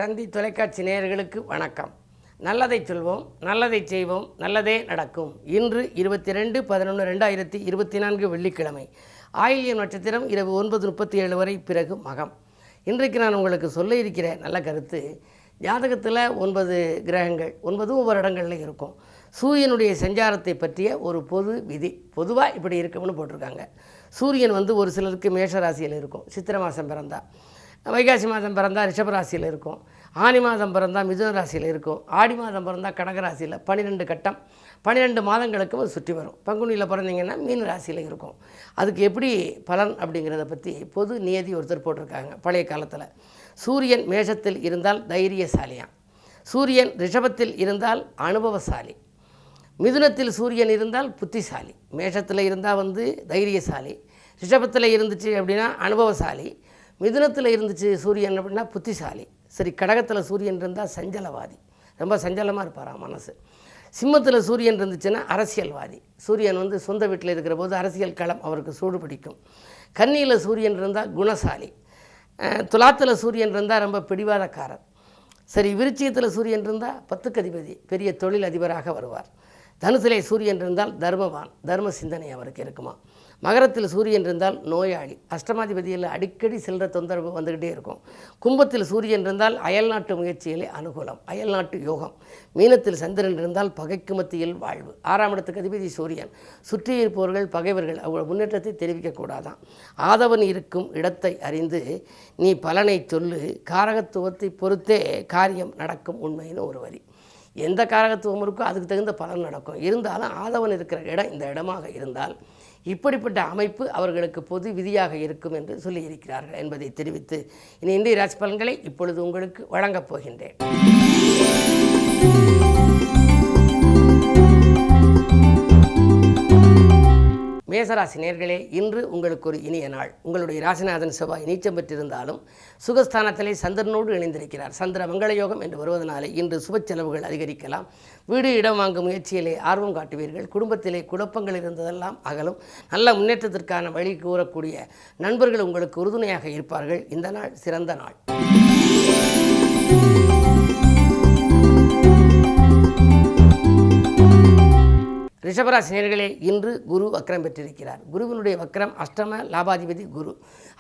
தந்தி தொலைக்காட்சி நேயர்களுக்கு வணக்கம். நல்லதை சொல்வோம், நல்லதை செய்வோம், நல்லதே நடக்கும். இன்று 22/11/2024 வெள்ளிக்கிழமை. ஆயில்யம் நட்சத்திரம் இரவு 9:37 வரை, பிறகு மகம். இன்றைக்கு நான் உங்களுக்கு சொல்ல இருக்கிற நல்ல கருத்து, ஜாதகத்தில் 9 கிரகங்கள் 9 ஒவ்வொரு இடங்களில் இருக்கும். சூரியனுடைய சஞ்சாரத்தை பற்றிய ஒரு பொது விதி. பொதுவாக இப்படி இருக்கும்னு போட்டிருக்காங்க. சூரியன் ஒரு சிலருக்கு மேஷ ராசியில் இருக்கும், சித்திரை மாதம் பிறந்தா. வைகாசி மாதம் பிறந்தால் ரிஷபராசியில் இருக்கும். ஆனி மாதம் பிறந்தால் மிதுன ராசியில் இருக்கும். ஆடி மாதம் பிறந்தால் கடகராசியில் 12 கட்டம் 12 மாதங்களுக்கு அது சுற்றி வரும். பங்குனியில் பிறந்தீங்கன்னா மீன ராசியில் இருக்கும். அதுக்கு எப்படி பலன் அப்படிங்கிறத பற்றி பொது நியதி ஒருத்தர் போட்டிருக்காங்க. பழைய காலத்தில் சூரியன் மேஷத்தில் இருந்தால் தைரியசாலியாம், சூரியன் ரிஷபத்தில் இருந்தால் அனுபவசாலி, மிதுனத்தில் சூரியன் இருந்தால் புத்திசாலி. மேஷத்தில் இருந்தால் தைரியசாலி, ரிஷபத்தில் இருந்துச்சு அப்படின்னா அனுபவசாலி, மிதுனத்தில் இருந்துச்சு சூரியன் அப்படின்னா புத்திசாலி. சரி, கடகத்தில் சூரியன் இருந்தால் சஞ்சலவாதி, ரொம்ப சஞ்சலமாக இருப்பாராம் மனசு. சிம்மத்தில் சூரியன் இருந்துச்சுன்னா அரசியல்வாதி. சூரியன் சொந்த வீட்டில் இருக்கிற போது அரசியல் களம் அவருக்கு சூடு பிடிக்கும். கன்னியில் சூரியன் இருந்தால் குணசாலி. துலாத்தில் சூரியன் இருந்தால் ரொம்ப பிடிவாதக்காரர். சரி, விருச்சிகத்தில் சூரியன் இருந்தால் 10க்கு அதிபதி, பெரிய தொழில் அதிபராக வருவார். தனுசிலே சூரியன் இருந்தால் தர்மவான், தர்ம சிந்தனை அவருக்கு இருக்குமா. மகரத்தில் சூரியன் இருந்தால் நோயாளி, அஷ்டமாதிபதியில் அடிக்கடி செல்ற தொந்தரவு வந்துக்கிட்டே இருக்கும். கும்பத்தில் சூரியன் இருந்தால் அயல்நாட்டு முயற்சியிலே அனுகூலம், அயல்நாட்டு யோகம். மீனத்தில் சந்திரன் இருந்தால் பகைக்கு மத்தியில் வாழ்வு. 6ஆம் இடத்துக்கு அதிபதி சூரியன். சுற்றி இருப்பவர்கள் பகைவர்கள் அவர்கள் முன்னேற்றத்தை தெரிவிக்கக்கூடாதான். ஆதவன் இருக்கும் இடத்தை அறிந்து நீ பலனை சொல்லு, காரகத்துவத்தை பொறுத்தே காரியம் நடக்கும் உண்மைன்னு ஒரு வரி. எந்த காரகத்துவம் இருக்கோ அதுக்கு தகுந்த பலன் நடக்கும். இருந்தாலும் ஆதவன் இருக்கிற இடம் இந்த இடமாக இருந்தால் இப்படிப்பட்ட அமைப்பு அவர்களுக்கு பொது விதியாக இருக்கும் என்று சொல்லியிருக்கிறார்கள் என்பதை தெரிவித்து இன்றைய ராசி பலன்களை இப்பொழுது உங்களுக்கு வழங்கப் போகின்றேன். மேசராசி நேயர்களே, இன்று உங்களுக்கு ஒரு இனிய நாள். உங்களுடைய ராசிநாதன் செவ்வாய் நீச்சம் பெற்றிருந்தாலும் சுகஸ்தானத்திலே சந்திரனோடு இணைந்திருக்கிறார். சந்திர மங்கள யோகம் என்று வருவதனாலே இன்று சுப செலவுகள் அதிகரிக்கலாம். வீடு இடம் வாங்கும் முயற்சியிலே ஆர்வம் காட்டுவீர்கள். குடும்பத்திலே குழப்பங்கள் இருந்ததெல்லாம் அகலும். நல்ல முன்னேற்றத்திற்கான வழி கூறக்கூடிய நண்பர்கள் உங்களுக்கு உறுதுணையாக இருப்பார்கள். இந்த நாள் சிறந்த நாள். ரிஷபராசி நேயர்களே, இன்று குரு வக்ரம் பெற்றிருக்கிறார். குருவினுடைய வக்ரம் அஷ்டம லாபாதிபதி குரு.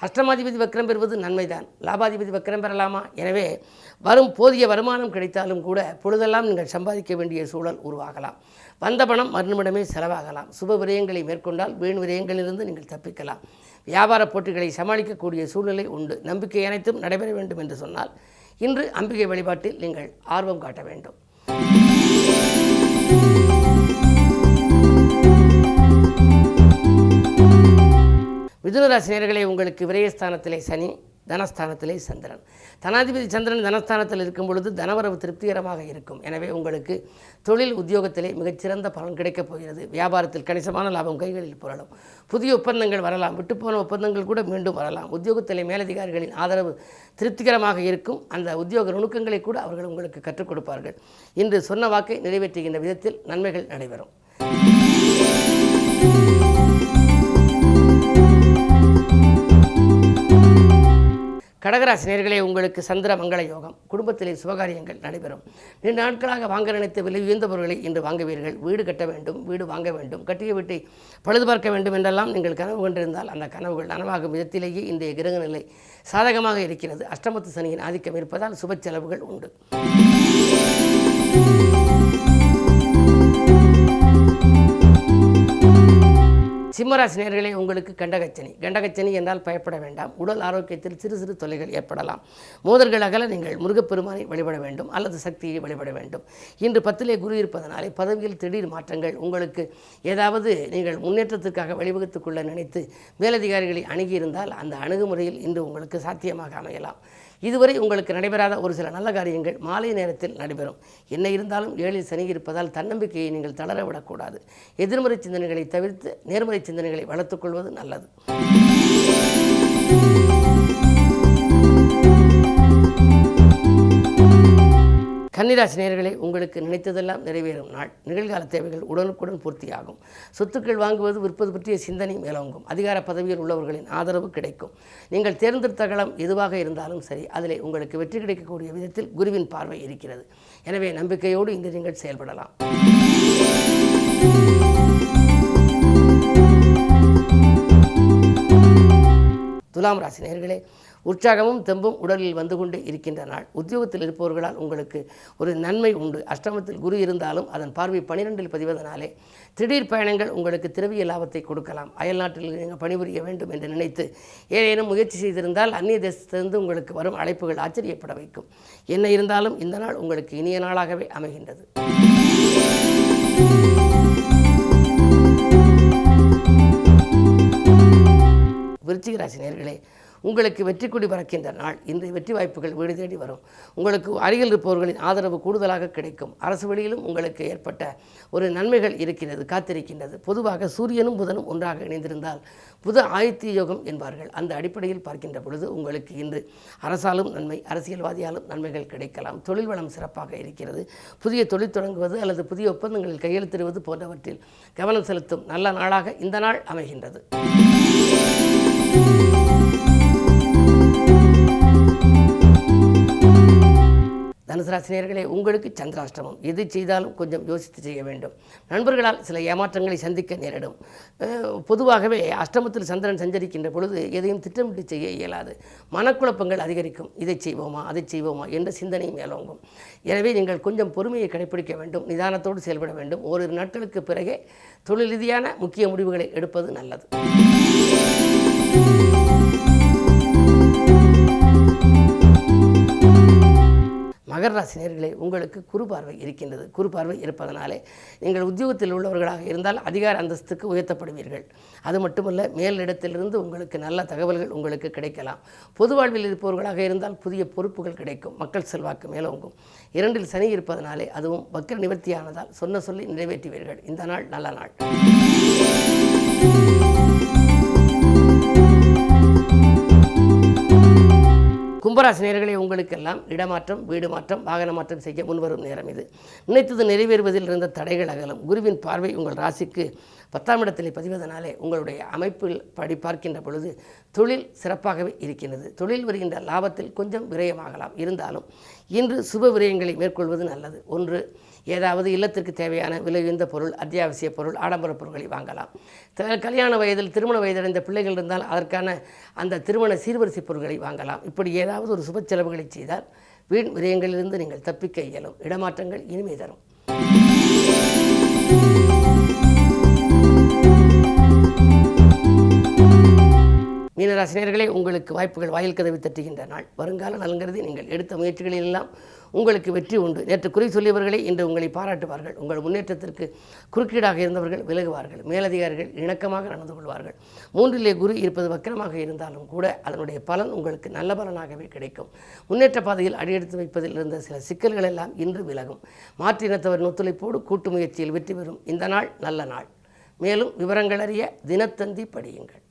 அஷ்டமாதிபதி வக்ரம் பெறுவது நன்மைதான். லாபாதிபதி வக்ரம் பெறலாமா? எனவே போதிய வருமானம் கிடைத்தாலும் கூட பொழுதெல்லாம் நீங்கள் சம்பாதிக்க வேண்டிய சூழல் உருவாகலாம். வந்த பணம் மறுநிமிடமே செலவாகலாம். சுப விரயங்களை மேற்கொண்டால் வீண் விரயங்களிலிருந்து நீங்கள் தப்பிக்கலாம். வியாபார போட்டிகளை சமாளிக்கக்கூடிய சூழ்நிலை உண்டு. நம்பிக்கை அனைத்தும் நடைபெற வேண்டும் என்று சொன்னால் இன்று அம்பிகை வழிபாட்டில் நீங்கள் ஆர்வம் காட்ட வேண்டும். மிதுனராசி நேயர்களே, உங்களுக்கு விரயஸ்தானத்திலே சனி, தனஸ்தானத்திலே சந்திரன். தனாதிபதி சந்திரன் தனஸ்தானத்தில் இருக்கும் பொழுது தனவரவு திருப்திகரமாக இருக்கும். எனவே உங்களுக்கு தொழில் உத்தியோகத்திலே மிகச்சிறந்த பலன் கிடைக்கப் போகிறது. வியாபாரத்தில் கணிசமான லாபம் கைகளில் புரளும். புதிய ஒப்பந்தங்கள் வரலாம், விட்டுப்போன ஒப்பந்தங்கள் கூட மீண்டும் வரலாம். உத்தியோகத்திலே மேலதிகாரிகளின் ஆதரவு திருப்திகரமாக இருக்கும். அந்த உத்தியோக நுணுக்கங்களை கூட அவர்கள் உங்களுக்கு கற்றுக் கொடுப்பார்கள். இன்று சொன்ன வாக்கை நிறைவேற்றுகின்ற விதத்தில் நன்மைகள் நடைபெறும். கடகராசி நேயர்களே, உங்களுக்கு சந்திர மங்கள யோகம். குடும்பத்திலே சுபகாரியங்கள் நடைபெறும். 2 நாட்களாக வாங்க நினைத்த விலை உயர்ந்த பொருட்களை இன்று வாங்குவீர்கள். வீடு கட்ட வேண்டும், வீடு வாங்க வேண்டும், கட்டிய வீட்டை பழுது பார்க்க வேண்டும் என்றெல்லாம் நீங்கள் கனவு கொண்டிருந்தால் அந்த கனவுகள் நனவாகும் விதத்திலேயே இன்றைய கிரக நிலை சாதகமாக இருக்கிறது. அஷ்டமத்து சனியின் ஆதிக்கம் இருப்பதால் சுப செலவுகள் உண்டு. சிம்மராசி நேயர்களே, உங்களுக்கு கண்டகச்சனி. கண்டகச்சனி என்றால் பயப்பட வேண்டாம். உடல் ஆரோக்கியத்தில் சிறு சிறு தொல்லைகள் ஏற்படலாம். மோதல்கள் அகல நீங்கள் முருகப்பெருமானை வழிபட வேண்டும் அல்லது சக்தியை வழிபட வேண்டும். இன்று 10லே குரு இருப்பதனாலே பதவியில் திடீர் மாற்றங்கள் உங்களுக்கு ஏதாவது நீங்கள் முன்னேற்றத்திற்காக வழிவகுத்துக் கொள்ள நினைத்து மேலதிகாரிகளை அணுகியிருந்தால் அந்த அணுகுமுறையில் இன்று உங்களுக்கு சாத்தியமாக அமையலாம். இதுவரை உங்களுக்கு நடைபெறாத ஒரு சில நல்ல காரியங்கள் மாலை நேரத்தில் நடைபெறும். என்ன இருந்தாலும் 7ல் சனி இருப்பதால் தன்னம்பிக்கையை நீங்கள் தளர விடக்கூடாது. எதிர்மறை சிந்தனைகளை தவிர்த்து நேர்மறை சிந்தனைகளை வளர்த்துக் கொள்வது நல்லது. கன்னிராசி நேயர்களே, உங்களுக்கு நினைத்ததெல்லாம் நிறைவேறும் நாள். நிகழ்கால தேவைகள் உடனுக்குடன் பூர்த்தியாகும். சொத்துக்கள் வாங்குவது விற்பது பற்றிய சிந்தனை மேலோங்கும். அதிகார பதவியில் உள்ளவர்களின் ஆதரவு கிடைக்கும். நீங்கள் தேர்ந்தெடுத்த களம் எதுவாக இருந்தாலும் சரி, அதிலே உங்களுக்கு வெற்றி கிடைக்கக்கூடிய விதத்தில் குருவின் பார்வை இருக்கிறது. எனவே நம்பிக்கையோடு இன்று நீங்கள் செயல்படலாம். துலாம் ராசி நேயர்களே, உற்சாகமும் தெம்பும் உடலில் வந்து கொண்டே இருக்கின்ற நாள். உத்தியோகத்தில் இருப்பவர்களால் உங்களுக்கு ஒரு நன்மை உண்டு. அஷ்டமத்தில் குரு இருந்தாலும் அதன் பார்வை 12இல் பதிவதனாலே திடீர் பயணங்கள் உங்களுக்கு திரவிய லாபத்தை கொடுக்கலாம். அயல் நாட்டில் நீங்கள் பணிபுரிய வேண்டும் என்று நினைத்து ஏதேனும் முயற்சி செய்திருந்தால் அந்நிய தேசத்திலிருந்து உங்களுக்கு வரும் அழைப்புகள் ஆச்சரியப்பட வைக்கும். என்ன இருந்தாலும் இந்த நாள் உங்களுக்கு இனிய நாளாகவே அமைகின்றது. விருச்சிக ராசி நேயர்களே, உங்களுக்கு வெற்றி கொடி பறக்கின்ற நாள். இன்றைய வெற்றி வாய்ப்புகள் வீடு தேடி வரும். உங்களுக்கு அருகில் இருப்பவர்களின் ஆதரவு கூடுதலாக கிடைக்கும். அரசு வழியிலும் உங்களுக்கு ஏற்பட்ட ஒரு நன்மைகள் இருக்கிறது, காத்திருக்கின்றது. பொதுவாக சூரியனும் புதனும் ஒன்றாக இணைந்திருந்தால் புத ஆயுத்திய யோகம் என்பார்கள். அந்த அடிப்படையில் பார்க்கின்ற பொழுது உங்களுக்கு இன்று அரசாலும் நன்மை, அரசியல்வாதியாலும் நன்மைகள் கிடைக்கலாம். தொழில் வளம் சிறப்பாக இருக்கிறது. புதிய தொழில் தொடங்குவது அல்லது புதிய ஒப்பந்தங்களில் கையெழுத்திடுவது போன்றவற்றில் கவனம் செலுத்தும் நல்ல நாளாக இந்த நாள் அமைகின்றது. தனுசு ராசி நேயர்களே, உங்களுக்கு சந்திராஷ்டமம். எது செய்தாலும் கொஞ்சம் யோசித்து செய்ய வேண்டும். நண்பர்களால் சில ஏமாற்றங்களை சந்திக்க நேரிடும். பொதுவாகவே அஷ்டமத்தில் சந்திரன் சஞ்சரிக்கின்ற பொழுது எதையும் திட்டமிட்டு செய்ய இயலாது. மனக்குழப்பங்கள் அதிகரிக்கும். இதை செய்வோமா அதை செய்வோமா என்ற சிந்தனை மேலோங்கும். எனவே நீங்கள் கொஞ்சம் பொறுமையை கடைப்பிடிக்க வேண்டும். நிதானத்தோடு செயல்பட வேண்டும். ஓரிரு நாட்களுக்கு பிறகே தொழில் ரீதியான முக்கிய முடிவுகளை எடுப்பது நல்லது. மகர ராசி நேயர்களே, உங்களுக்கு குரு பார்வை இருக்கின்றது. குரு பார்வை இருப்பதனாலே நீங்கள் உத்தியோகத்தில் உள்ளவர்களாக இருந்தால் அதிகார அந்தஸ்துக்கு உயர்த்தப்படுவீர்கள். அது மட்டுமல்ல, மேலிடத்திலிருந்து உங்களுக்கு நல்ல தகவல்கள் உங்களுக்கு கிடைக்கலாம். பொது வாழ்வில் இருப்பவர்களாக இருந்தால் புதிய பொறுப்புகள் கிடைக்கும். மக்கள் செல்வாக்கு மேலோங்கும். 2இல் சனி இருப்பதனாலே அதுவும் வக்ர நிவர்த்தியானதால் சொன்ன சொல்லி நிறைவேற்றுவீர்கள். இந்த நாள் நல்ல நாள். கும்பராசி நேயர்களே, உங்களுக்கெல்லாம் இடமாற்றம், வீடு மாற்றம், வாகன மாற்றம் செய்ய முன்வரும் நேரம் இது. நினைத்தது நிறைவேறுவதில் இருந்த தடைகள் அகலும். குருவின் பார்வை உங்கள் ராசிக்கு 10ஆம் இடத்தில் பதிவதனாலே உங்களுடைய அமைப்பில் படி பார்க்கின்ற பொழுது தொழில் சிறப்பாகவே இருக்கின்றது. தொழில் வருகின்ற லாபத்தில் கொஞ்சம் விரயமாகலாம். இருந்தாலும் இன்று சுப விரயங்களை மேற்கொள்வது நல்லது. ஒன்று, ஏதாவது இல்லத்திற்கு தேவையான விலையுயர்ந்த பொருள், அத்தியாவசிய பொருள், ஆடம்பர பொருட்களை வாங்கலாம். கல்யாண வயதில் திருமண வயதடைந்த பிள்ளைகள் இருந்தால் அதற்கான அந்த திருமண சீர்வரிசை பொருட்களை வாங்கலாம். இப்படி ஏதாவது ஒரு சுப செலவுகளை செய்தால் வீண் விரயங்களிலிருந்து நீங்கள் தப்பிக்க இயலும். இடமாற்றங்கள் இனிமை தரும். மீனராசி நேயர்களே, உங்களுக்கு வாய்ப்புகள் வாயில் கதவை தட்டுகின்ற நாள். வருங்கால நலன்கருதி நீங்கள் எடுத்த முயற்சிகளில் எல்லாம் உங்களுக்கு வெற்றி உண்டு. நேற்று குறை சொல்லியவர்களே இன்று உங்களை பாராட்டுவார்கள். உங்கள் முன்னேற்றத்திற்கு குறுக்கீடாக இருந்தவர்கள் விலகுவார்கள். மேலதிகாரிகள் இணக்கமாக நடந்து கொள்வார்கள். 3இலே குரு இருப்பது வக்கரமாக இருந்தாலும் கூட அதனுடைய பலன் உங்களுக்கு நல்ல பலனாகவே கிடைக்கும். முன்னேற்ற பாதையில் அடியெடுத்து வைப்பதில் இருந்த சில சிக்கல்கள் எல்லாம் இன்று விலகும். மாற்று இனத்தவரின் ஒத்துழைப்போடு கூட்டு முயற்சியில் வெற்றி பெறும் இந்த நாள் நல்ல நாள். மேலும் விவரங்கள் அறிய தினத்தந்தி படியுங்கள்.